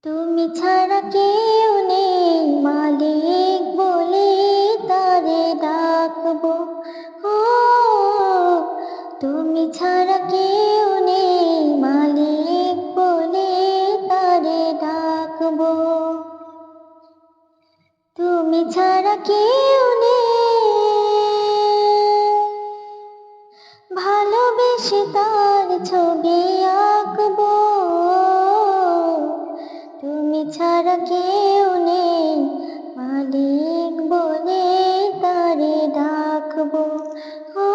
তুমি ছাড়া কেউ নেই মালিক বলে তারে ডাকবো। ও তুমি ছাড়া কেউ নেই মালিক বলে তারে ডাকবো। তুমি ছাড়া কেউ নেই ভালোবেসে তার ছবি আঁকবো। তুমি ছাড়া কেউ নেই মালিক বলে তারে ডাকবো। ও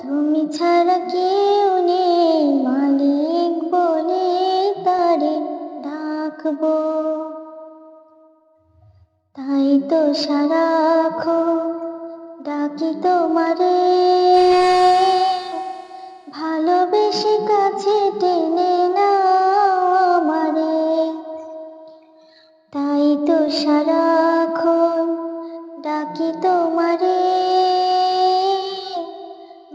তুমি ছাড়া কেউ নেই মালিক বলে তারে ডাকবো। তাই তো সারাক্ষণ ডাকি তোমারে, ভালোবেসে কাছে টেনে নাও আমারে। তাই তো সারাক্ষণ ডাকি তোমারে,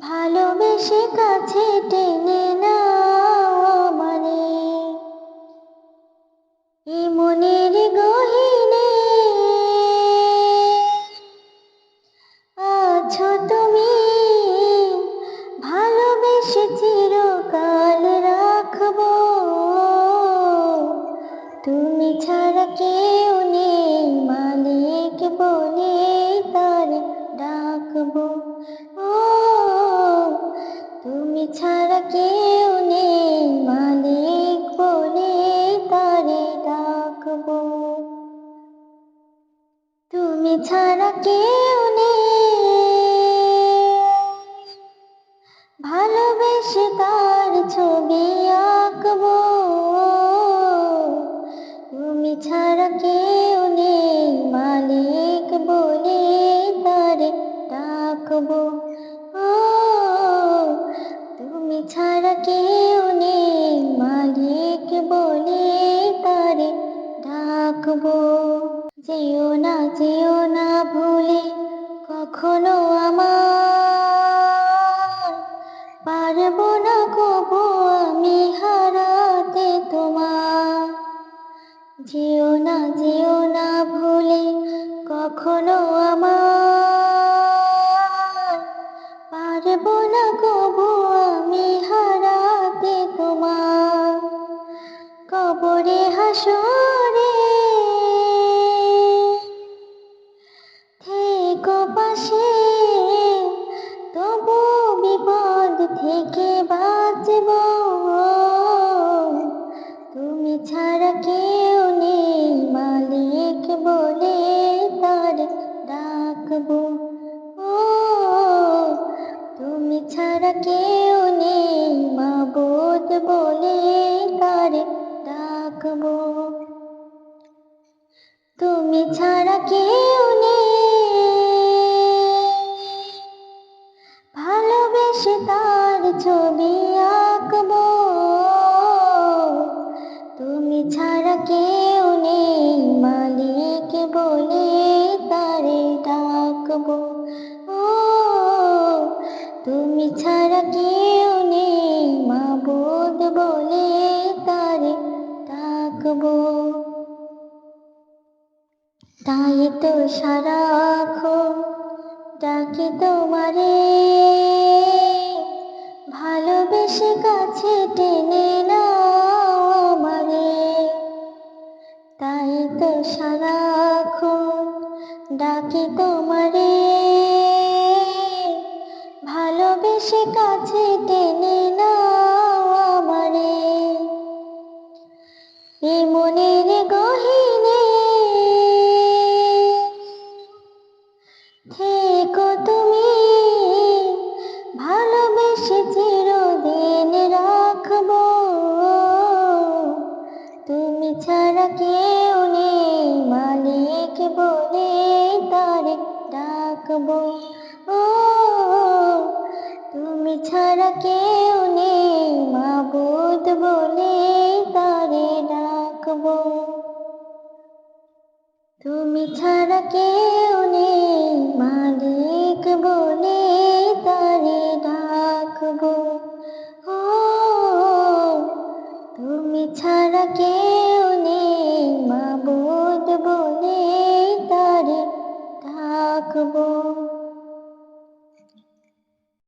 ভালোবেসে কাছে টেনে নাও আমারে। এ মনের গহীনে আছো তুমি, ভালোবেসে চিরকাল রাখবো। তুমি ছাড়া কেউ নেই মালিক বলে তারে ডাকবো। ও তুমি ছাড়া কেউ নেই মালিক বলে তারে ডাকবো। তুমি ছাড়া কেউ নেই ভালোবেসে তার ছবি আঁকবো। তুমি ছাড়া কেউ নেই মালিক বলে তারে ডাকবো। ও তুমি ছাড়া কেউ নেই মালিক বলে তারে ডাকবো। যেও না ভুলে কখনো আমার, পারবো না কবু আমি হারাতে তোমার। যেও না ভুলে কখনো আমার, পারবো না কবু আমি হারাতে তোমার। কবরে হাসরে থেকো পাশে, তবু বিপদ থেকে বাঁচবো। তুমি ছাড়া কেউ নেই মালিক বলে তারে ডাকবো। ও তুমি ছাড়া কেউ নেই মাবুদ বলে তারে ডাকবো। তুমি ছাড়া কেউ নেই ভালোবেসে তার ছবি আঁকবো। তুমি ছাড়া কেউ নেই মালিক বলে তারে ডাকবো। ও তুমি ছাড়া কেউ নেই মাবুদ বলে তারে ডাকবো। তাই তো সারাক্ষণ ডাকি তোমারে, ভালোবেসে কাছে টেনে নাও আমারে। তাই তো সারাক্ষণ ডাকি তোমারে, ভালোবেসে কাছে টেনে নাও আমারে। এ মনের গহীনে থেকো তুমি, ভালোবেসে চিরদিন রাখবো। তুমি ছাড়া কেউ নেই মালিক বলে তারে ডাকবো। ও তুমি ছাড়া কেউ নেই মাবুদ বলে তারে ডাকবো। তুমি ছাড়া কেউ নেই মালিক বলে তারে ডাকবো। ও তুমি ছাড়া ছাড়া কেউ